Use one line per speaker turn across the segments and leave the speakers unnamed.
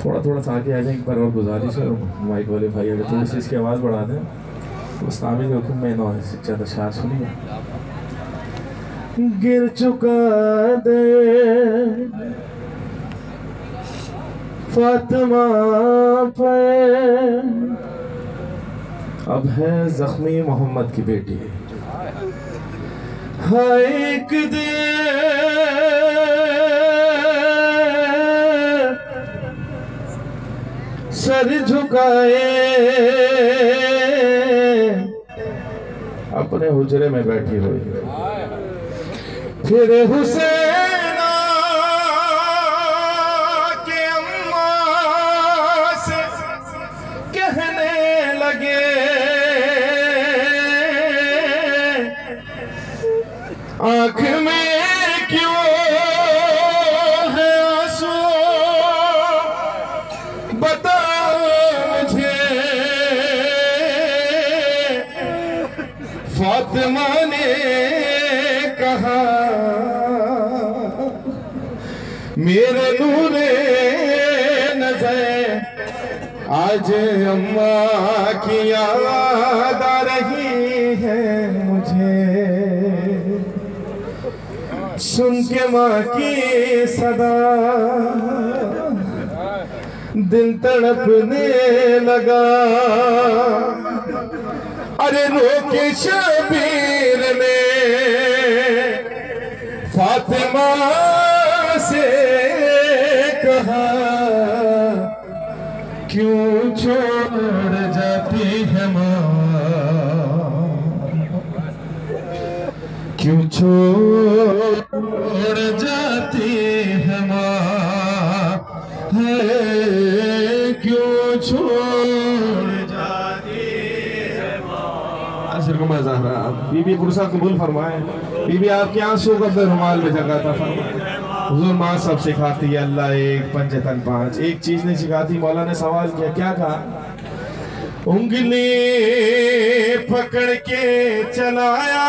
थोड़ा थोड़ा सा आगे आ जाए एक बार और गुजारिश है माइक वाले भाई अगर थोड़ी सी इसकी आवाज़ बढ़ा दें तो उस्ताद के हुक्म में नौ ज़्यादा शार सुनिए। गिर चुका दे फातिमा पे, अब है जख्मी मोहम्मद की बेटी। हाय एक दे सर झुकाए अपने हुजरे में बैठी हुई, फिर हुसैना के अम्मा से कहने लगे आँख में क्यों है आंसू, बता मुझे। फातिमा ने कहा मेरे नूरे नजर आज अम्मा की याद आ रही है मुझे, सुन के माँ की सदा दिल तड़पने लगा। अरे रोके शबीर ने फातिमा से कहा क्यों छोड़ जाती है माँ, क्यों छोड़ जाती है माँ, है क्यों छोड़ जाती है माँ। बीबी पुरसा कबूल फरमाए। बीबी आपके आंसू को अपने रुमाल में जगह था फरमाए। हुजूर माँ सब सिखाती है, अल्लाह एक पंचतन पांच। एक चीज नहीं सिखाती। मौला ने सवाल किया, क्या कहा? उंगली पकड़ के चलाया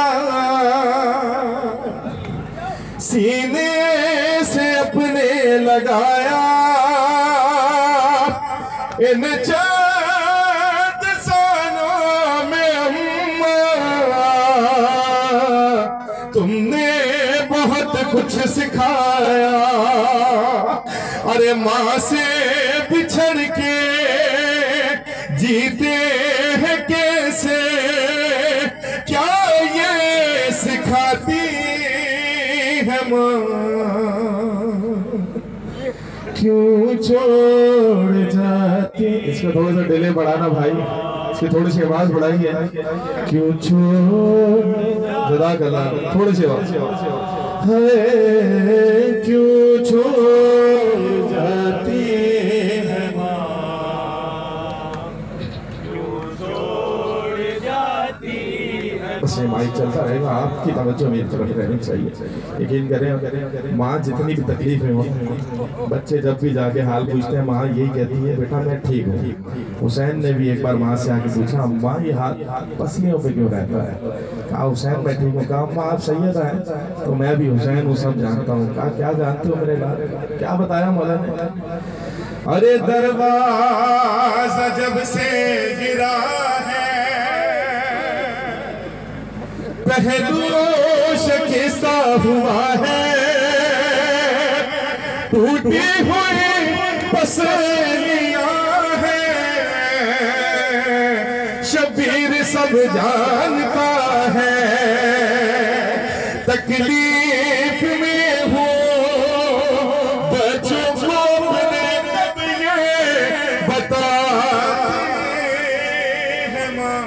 सीने से अपने लगाया, इन चंद सालों में अम्मा तुमने बहुत कुछ सिखाया। अरे माँ से बिछड़ के जीते हैं कैसे, क्या ये सिखाती है माँ, क्यों छोड़ जाती। इसका थोड़ा सा डिले बढ़ाना भाई, इसकी थोड़ी सी आवाज बढ़ाई है। क्यों छोड़ जज़ाकल्लाह, थोड़ी सी आवाज है, क्यों छोड़ जाती है माँ, बस ये माइक चलता रहेगा। आपकी तवज्जो मेरी तरफ रहनी चाहिए। यकीन करें माँ जितनी भी तकलीफ में हो, बच्चे जब भी जाके हाल पूछते हैं माँ यही कहती है बेटा मैं ठीक हूँ। हुसैन ने भी एक बार माँ से आके पूछा अम्मा ये हाथ पसलियों पे क्यों रहता है? कहा हुसैन मैं ठीक हूँ। कहा अम्मा आप सैयद हैं तो मैं भी हुसैन हूँ, सब जानता हूँ। कहा क्या जानते हो मेरे बारे में? क्या बताया मौला ने? अरे दरवाजा जब से गिरा है पहलू शिकस्त हुआ है, टूटी हुई पसलियां हैं, शबीर सब जानता है। तकलीफ में हो बच्चों को अपने कब ये बताते हैं माँ,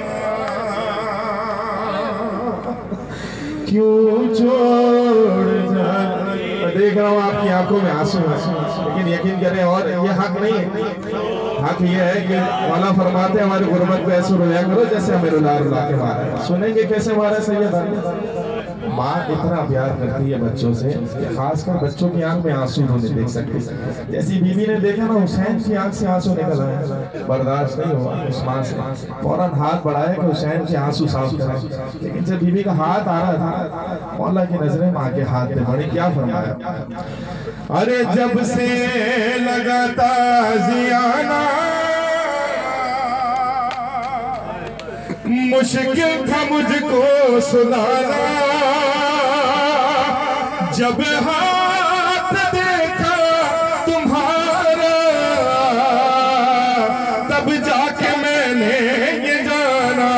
क्यों छोड़ जाती। मैं देख रहा हूँ आपकी आंखों में आंसू हैं, लेकिन यकीन करें और ये हक नहीं है। हक ये है कि मौला फरमाते हैं हमारी गुरबत पे ऐसे रोया करो जैसे हमें रुला रुला के मारा। सुनेंगे कैसे मारा सैयद? माँ इतना प्यार करती है बच्चों से, खासकर बच्चों की आंख में आंसू नहीं देख सकते। जैसी बीवी ने देखा ना हुसैन की आंख से आंसू निकल आए, बर्दाश्त नहीं हुआ उस माँ से, फौरन हाथ बढ़ाया कि हुसैन के आंसू साफ कराए। लेकिन जब बीवी का हाथ आ रहा था, मौला की नजरें माँ के हाथ पे पड़ी। क्या फरमाया? अरे जब से लगाता जियाना मुश्किल था मुझको सुनाना, जब हाथ देखा तुम्हारा तब जाके मैंने ये जाना।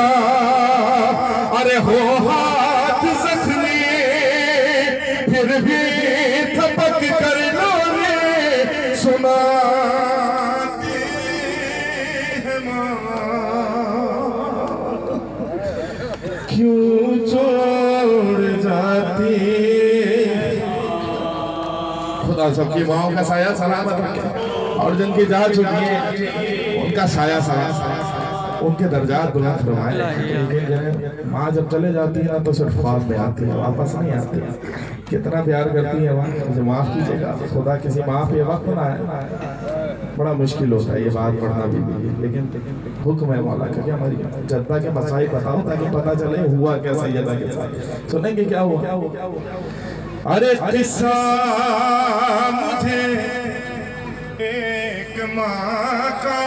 अरे हो हाथ जख्मी फिर भी थपक कर लोगे सुना क्यों छोड़ जाती। खुदा सबकी माओं का साया सलामत रखे और जिनकी जा चुकी है उनका साया सलामत, उनके दर्जात बुलंद फरमाए। माँ जब चले जाती है ना तो सिर्फ ख्वाब में आती है, वापस नहीं आती। कितना प्यार करती है माँ, मुझे माफ़ कीजिएगा। खुदा किसी माँ पे वक्त ना है, बड़ा मुश्किल होता है ये बात पढ़ना भी, लेकिन हुक्म है मौला का। क्या हमारी जद्दा के मसाई बताओ ताकि पता चले हुआ क्या सैयदा के साथ। सुनेंगे क्या हुआ? अरे किस्सा मुझे एक माँ का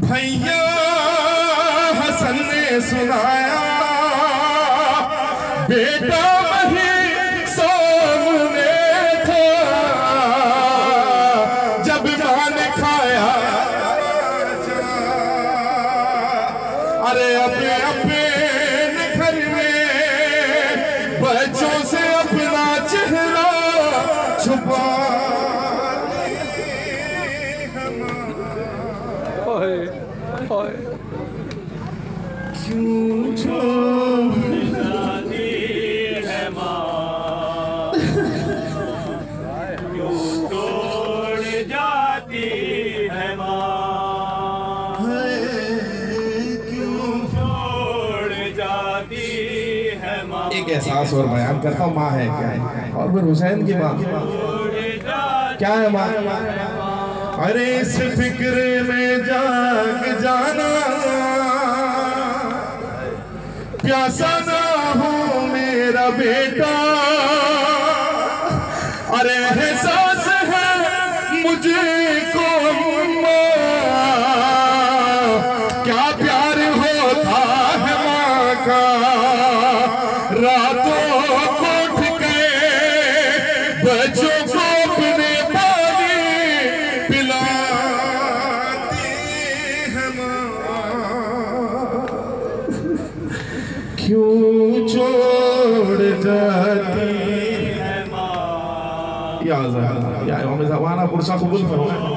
भैया हसन ने सुनाया, बेटा वही सामने था जब माँ ने खाया। अरे अपने अपने घर में बच्चों से अपना चेहरा छुपा क्यों छोड़ जाती है माँ, क्यों तोड़ जाती है माँ, क्यों छोड़ जाती है माँ। एक एहसास और बयान करता हूँ, माँ है क्या है, और फिर हुसैन की माँ क्या है माँ। अरे इस फिक्र में जाग जाना प्यासा ना हो मेरा बेटा। अरे एहसास है मुझे को क्या प्यार होता है माँ का। रातों को उठ के बच्चों को अपने पानी पिलाती है माँ, क्यों छोड़ जाती है माँ। या हमें ज़माना पुरसा कबूल फरमाए।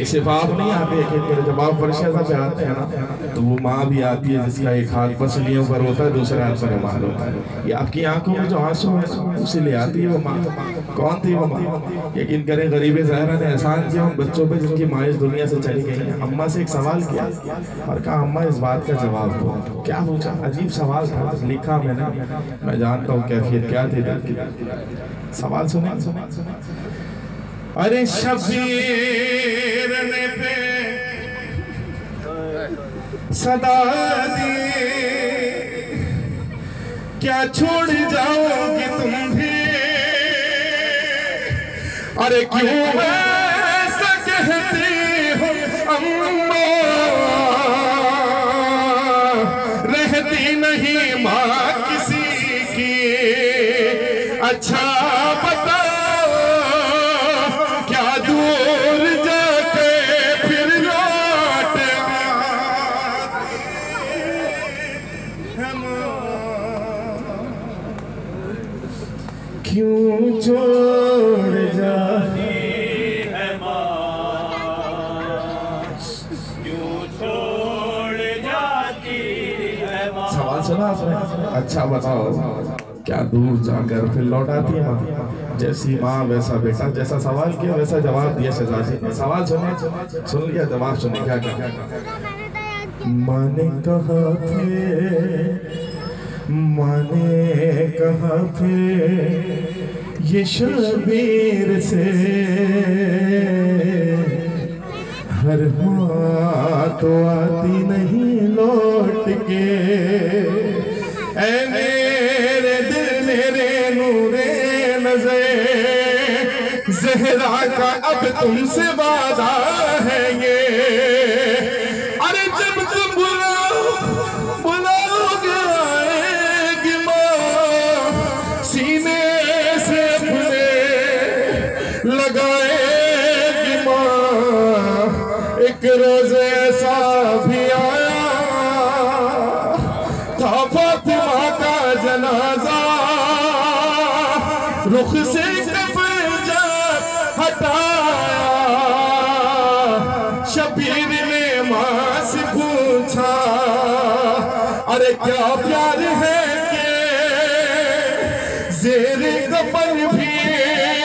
इसे बाप नहीं आते हैं, जब आप फरशा पे आते हैं ना तो वो माँ भी आती है जिसका एक हाथ पसलियों पर होता है, दूसरा हाथ पर रुमाल होता है। ये आपकी आंखों में जो आंसू है उसे ले आती है वो माँ। कौन थी वो माँ? यकीन करें गरीब ज़हरा ने एहसान किया उन बच्चों पे जिनकी माँ इस दुनिया से चली गई है। अम्मा से एक सवाल किया और कहा अम्मा इस बात का जवाब दो। क्या पूछा? अजीब सवाल था, लिखा मैंने, मैं जानता हूँ कैफियत क्या थी। सवाल सुने। अरे शबीर ने पे सदा दी, क्या छोड़ जाओगे तुम भी। अरे क्यों ऐसा कहती हो अम्मा, रहती नहीं माँ किसी की। अच्छा बता दूर जाके फिर लौट क्यों छोड़ जाती है माँ, क्यों छोड़ जाती है माँ। सवाल सुना आपने? अच्छा बताओ, क्या दूर जाकर फिर लौट आती है माँ? जैसी माँ वैसा बेटा, जैसा सवाल किया वैसा जवाब दिया शहजादी ने। सवाल सुने, सुन लिया, जवाब सुने। क्या क्या माँ ने कहा थे, माँ ने कहा थे ये शबीर से, हर माँ तो आती नहीं लौट के। ऐ मेरे दिल मेरे नूर ज़हरा का अब तुमसे वादा है ये। अरे जब तुम बुलाओगे आएगी माँ, सीने से अपने लगाएगी माँ। एक रोज ऐसा भी आया था फातिमा का जनाजा, रुख से कफन जब हटाया, शबीर ने मां से पूछा अरे क्या प्यार है कि ज़ेरे कफन